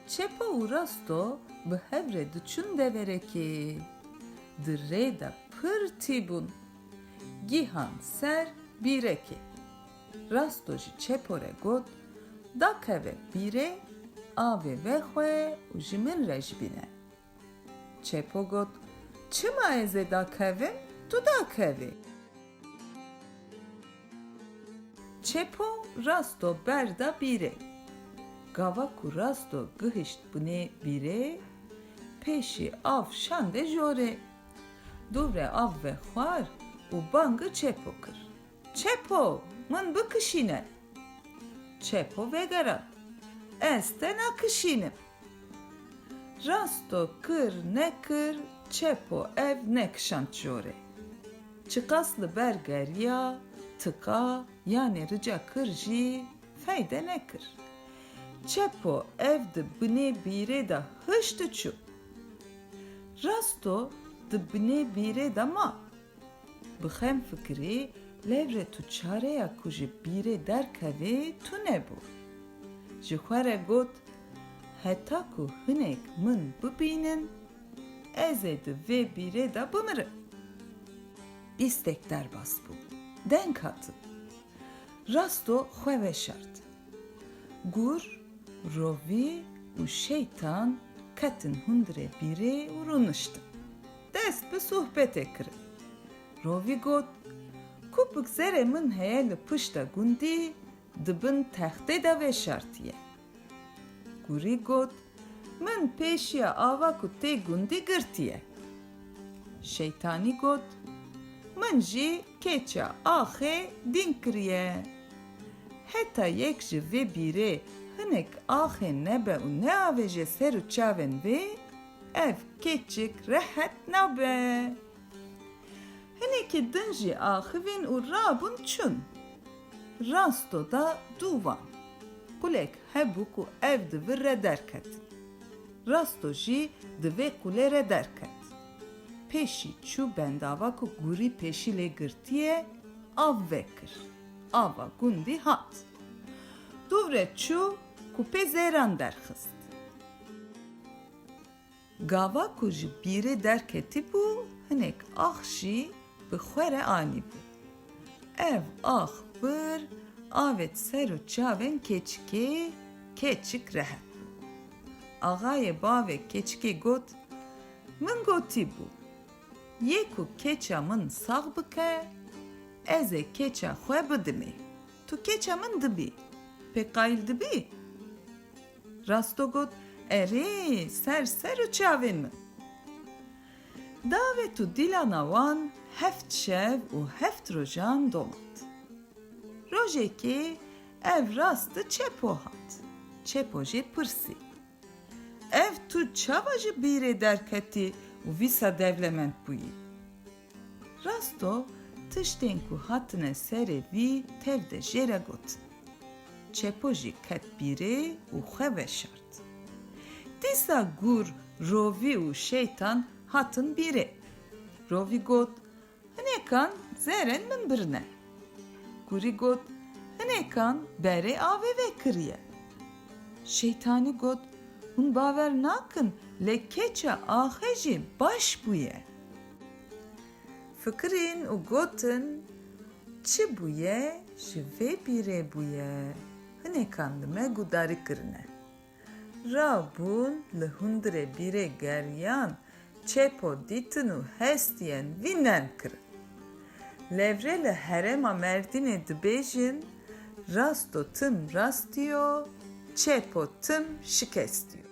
Çepo u rasto bi hevre diçun deverekê. Di rê de pir tîbûn. Gihan ser bîrekê. Rasto jî çepo re got, dakeve bîrê, avê vexwe û ji min re ji bîne. Çepo got, çima ez ê dakevim, tu dakevî. Çepo rasto berda bîrê. Gava ku rasto gihişt binê bîrê, pêşî av şande jorê. Duvre av ve xwar û bangı çepo kir. Çepo, min bikişîne. Çepo vegerat. Ez te nakişînim. Rasto kir nekir, çepo ev nekişand jorê. Çiqas li ber geriya, tika yani rica kir jî feyde nekir. Çepo ev di binê bîrê de hişt diçû. Rasto di binê bîrê de ma. Bi xem fikirî levre tu çareya ku ji bîrê derkevê tu nebû. Ji xwe re got, heta ku hinek min bibînin, ez ê di vê bîrê de bimirim. İstek derbas bû. Denk hatı. Rasto xwe veşart. Gur, rovî û şeytan ketin hundirê bîrê û rûniştin. Dest bi sohbetê kirin. Rovî got, ku bigzerê min heye li pişta gundî, dibin textê de veşartiye. Gurî got, min pêşiya ava ku tê gundî girtiye. Şeytanî got, min jî keça axê dîn kiriye. Heta yek ji vê bîrê hinek axê nebe û neavêje ser û çavên vê, ev keçik rehet nabe. Hinekî din jî axivîn û rabûn çûn. Rasto da dûvan. Kulek hebû ku ev di vir re derketin. Rasto jî di vê kulê re derket. Pêşî çû bendava ku gurî pêşî lê girtiye, av vekir. Ava gundî hat. Duvre çû ku pê zêran derxist. Gava ku ji bîrê derketî bû, hinek ax jî bi xwe re anî bû. Ev ax bir, avê ser û çavên keçikê, keçik rehet bû. Axayê bavê keçikê got, min gotî bû. Yê ku keça min sax bike, ez ê keça xwe bidimê. Tu keça min dibî. Pê qayîl dibî? Rasto got, erê, ser û çavên min. Davê tu dîlana wan heft şev û heft rojan domat. Rojekê ev rastı çepo hat. Çepo jê pirsî. Ev tu çava ji bîrê derketî û vîsa devlement bûyî. Rasto tiştên ku hatine serê vî tev de jê re gotin. Çepo jî ket bîrê û xwe veşart. Dîsa gur, rovî û şeytan hatin bîrê. Rovî got, hinekan zerên min birine. Gurî got, hinekan berê avê vekiriye. Şeytanî got, hûn bawer nakin lê keça axê jî baş bûye. Fikirîn û gotin, çi bûye ji vê bîrê bûye. Hinekan li me gudarî kirine. Rabûn li hundirê bîrê geriyan, çepo dîtin û hestiyên vî nen kirin. Levre li herêma Merdînê dibêjin, rasto tim rastiyo, çepo tim şikestiyo.